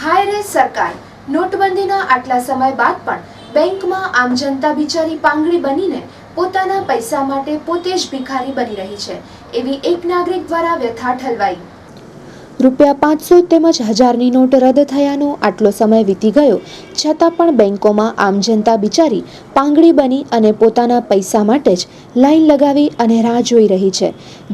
હાય રે સરકાર, નોટબંધીના આટલા સમય બાદ પણ બેંકમાં આમ જનતા બિચારી પાંગડી બનીને પોતાના પૈસા માટે પોતે જ ભિખારી બની રહી છે, એવી એક નાગરિક દ્વારા વ્યથા ઠલવાઈ। રૂપિયા 500 તેમજ 1000ની નોટ રદ થયાનો આટલો સમય વીતી ગયો છતાં પણ બેંકોમાં આમ જનતા બિચારી પાંગડી બની અને પોતાના પૈસા માટે જ લાઈન લગાવી અને રાહ જોઈ રહી છે,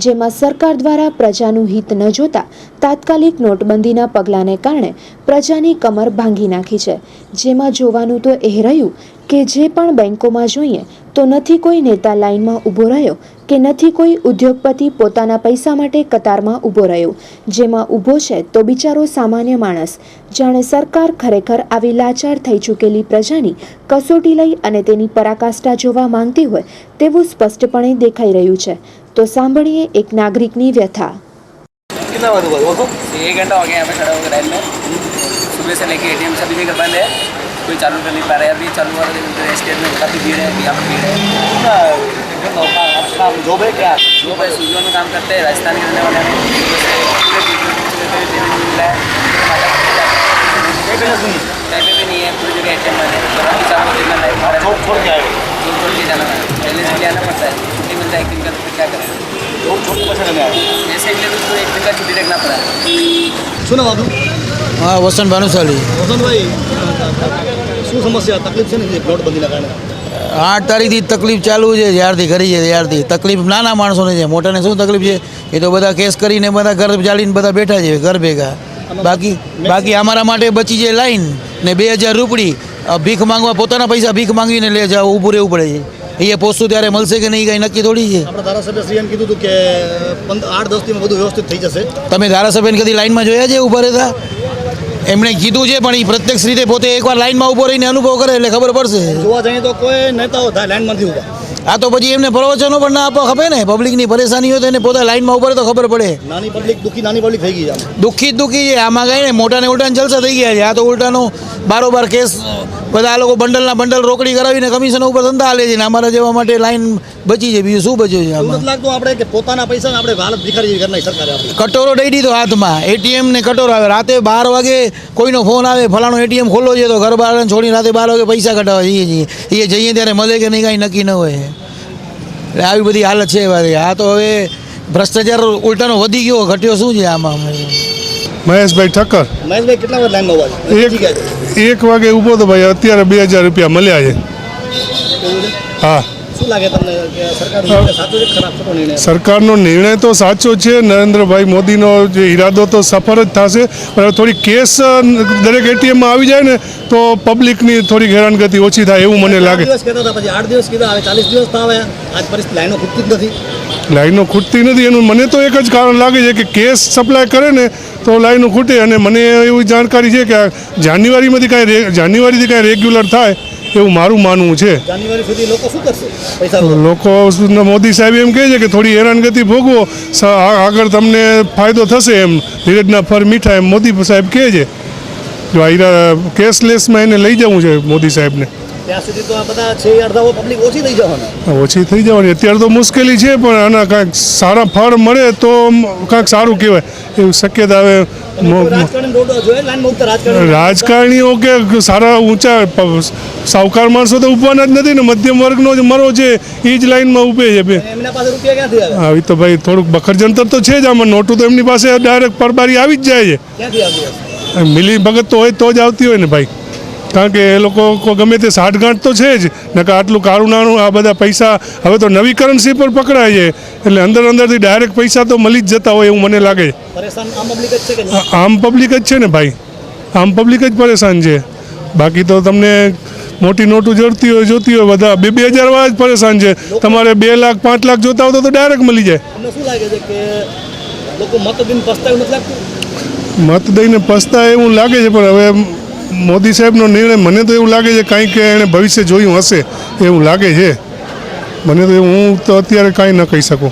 જેમાં સરકાર દ્વારા પ્રજાનું હિત ન જોતા તાત્કાલિક નોટબંધીના પગલાંને કારણે પ્રજાની કમર ભાંગી નાખી છે। જેમાં જોવાનું તો એ રહ્યું કે જે પણ બેંકોમાં જોઈએ તો નથી કોઈ નેતા લાઈનમાં ઊભો રહ્યો કે નથી કોઈ ઉદ્યોગપતિ પોતાના પૈસા માટે કતારમાં ઊભો રહ્યો। જેમાં ઊભો છે તો બિચારો સામાન્ય માણસ, જાણે સરકાર ખરેખર આવી લાચાર થઈ ચૂકેલી પ્રજાની કસોટી લઈ અને તેની પરાકાષ્ઠા જોવા માંગતી હોય તેવું સ્પષ્ટપણે દેખાઈ રહ્યું છે। તો સાંભળીએ એક નાગરિકની વ્યથા। कितना बार हुआ वो? 1 घंटा हो गया यहाँ पे खड़ा होकर लाइन में। सुबह से लेके एटीएम सभी जगह बंद है, कोई चालू कर नहीं पा रहा है। अभी चालू हुआ तो स्टेट में काफ़ी भीड़ है, यहाँ पर भीड़ है। जॉब है क्या? जॉब है, सूर्यों में काम करते हैं, राजस्थान के रहने वाले हैं। मिला है कहीं पे भी नहीं है, पूरी जगह एटीएम बंद है। अभी चालू करना लाइफ जॉब छोड़ के आए, जॉब छोड़ के जाना है, पहले से आना पड़ता है। छुट्टी मिलता है 1 दिन का, तो फिर क्या करें? जॉब छोड़ के पैसे लेने आए ऐसे के लिए तो 1 दिन का छुट्टी रखना पड़ा। શું નામ હતું? हाँ वसंत भानुशाली। વસંતભાઈ, શું સમસ્યા તકલીફ છે ને જે નોટબંધીના કારણે? 8 તારીખથી તકલીફ ચાલુ છે, જ્યારથી કરી છે ત્યારથી તકલીફ નાના માણસોને છે, મોટાને શું તકલીફ છે એ તો બધા કેસ કરીને બધા ઘર ચાલીને બધા બેઠા છે ઘર ભેગા। બાકી અમારા માટે બચી છે લાઈન ને 2000 રૂપિયા ભીખ માંગવા, પોતાના પૈસા ભીખ માંગીને લે જાવ, ઊભું રહેવું પડે છે। અહીંયા પોસ્તું ત્યારે મળશે કે નહીં કાંઈ નક્કી થોડી છે। આપણા ધારાસભ્યશ્રી એમ કીધું હતું કે 8-10 દિવસમાં બધું વ્યવસ્થિત થઈ જશે। તમે ધારાસભ્યને કદી લાઈનમાં જોયા છે ઊભા રહેતા? એમણે કીધું છે પણ એ પ્રત્યક્ષ રીતે પોતે એકવાર લાઈનમાં ઊભો રહીને અનુભવ કરે એટલે ખબર પડશે। જોવા જઈએ તો કોઈ નેતાઓ લાઈનમાંથી ઊભા, આ તો પછી એમને પ્રવચનો પણ ના આપવા ખપે ને, પબ્લિકની પરેશાની હોય તો એને પોતે લાઈનમાં ઊભા રહે તો ખબર પડે। નાની પબ્લિક દુઃખી, નાની પબ્લિક થઈ ગઈ છે આમાં। દુઃખી છે આમાં, કાંઈ ને મોટાને ઉલટાને જલસા થઈ ગયા છે। આ તો ઉલટાનો બારોબાર કેસ બધા આ લોકો બંડલના બંડલ રોકડી કરાવીને કમિશન ઉપર ધંધા હાલે છે ને અમારા જેવા માટે લાઈન બચી છે, બીજું શું બચ્યું છે એવું આમાં? નથી લાગતું આપણે કે પોતાના પૈસા આપણે હાલત ભિખારી જેવી કરી નાખી સરકારે આપણી? કટોરો દઈ દીધો હાથમાં, એટીએમ ને કટોરો આવે, રાતે 12 વાગે કોઈનો ફોન આવે ફલાણો એટીએમ ખોલો છે તો ઘર બહાર છોડીને રાતે 12 વાગે પૈસા કઢાવવા જઈએ જઈએ ત્યારે મળે કે નહીં કાંઈ નક્કી ન હોય। એટલે આવી બધી હાલત છે ભાઈ। આ તો હવે ભ્રષ્ટાચાર ઉલટાનો વધી ગયો, ઘટ્યો શું છે આમાં? મહેશભાઈ ઠક્કર। મહેશભાઈ કેટલા વાર લાઈનમાં ઉભા છે? 1 વાગે ઊભો તો ભાઈ, અત્યારે 2000 રૂપિયા મળ્યા છે। હા, શું લાગે તમને કે સરકારનો નિર્ણય સાચો છે ખરાબ ખોટો નિર્ણય? સરકારનો નિર્ણય તો સાચો છે, નરેન્દ્રભાઈ મોદીનો જે ઈરાદો તો સફળ જ થશે, પણ થોડી કેસ દરેક એટીએમમાં આવી જાય ને તો પબ્લિકની થોડી હેરાનગતિ ઓછી થાય એવું મને લાગે। 8 દિવસ કહેતા હતા, પછી 8 દિવસ કીધા, હવે 40 દિવસ તો આવે, આજ પરિસ્થિતિ લાઈનો ખૂટતી જ નથી। લાઈનો ખૂટતી નથી એનું મને તો એક જ કારણ લાગે છે કે કેસ સપ્લાય કરે ને તો લાઈનો ખૂટે। અને મને એવી જાણકારી છે કે જાન્યુઆરીથી કાંઈ રેગ્યુલર થાય એવું મારું માનવું છે। જાન્યુઆરી સુધી લોકો શું કરશે પૈસા? લોકો, મોદી સાહેબ એમ કહે છે કે થોડી હેરાનગતિ ભોગવો, આગળ તમને ફાયદો થશે, એમ ધીરજના ફળ મીઠા, એમ મોદી સાહેબ કહે છે। જો આ કેશલેસમાં એને લઈ જવું છે મોદી સાહેબને, ત્યાં સુધી તો આ બધા છે અડધાઓ પબ્લિક ઓછી થઈ જવાની। ઓછી થઈ જવાની અત્યારે તો મુશ્કેલી છે, પણ આના કાંઈક સારા ફળ મળે તો કાંઈક સારું કહેવાય એવું શક્યતા હવે। રાજકારણીઓ કે સારા ઊંચા સાહુકાર માણસો તો ઉભવાના જ નથી ને, મધ્યમ વર્ગનો જ મરો છે એ જ લાઈનમાં ઊભે છે। આવી તો ભાઈ થોડુંક બખર જંતર તો છે જ આમાં। નોટું તો એમની પાસે ડાયરેક્ટ પરબારી આવી જ જાય છે, મિલી ભગત તો હોય તો જ આવતી હોય ને ભાઈ, કારણ કે એ લોકો ગમે તે સાઠગાંઠ તો છે જ, નકર આટલું કાળું નાણું આ બધા પૈસા હવે તો નવી કરન્સી પર પકડાય છે એટલે અંદરથી ડાયરેક્ટ પૈસા તો મળી જ જતા હોય એવું મને લાગે છે। આમ પબ્લિક જ છે ને ભાઈ, આમ પબ્લિક જ પરેશાન છે। બાકી તો તમને મોટી નોટો જોતી હોય બધા 2000 વાળા જ પરેશાન છે। તમારે 2 લાખ 5 લાખ જોતા હોય તો ડાયરેક્ટ મળી જાય। શું લાગે છે કે લોકો મત દઈને પસ્તાય નથી લાગતું? મત દઈને પસ્તાય એવું લાગે છે, પણ હવે મોદી સાહેબનો નિર્ણય મને તો એવું લાગે છે કાંઈક એણે ભવિષ્ય જોયું હશે એવું લાગે છે મને તો। હું તો અત્યારે કાંઈ ન કહી શકું।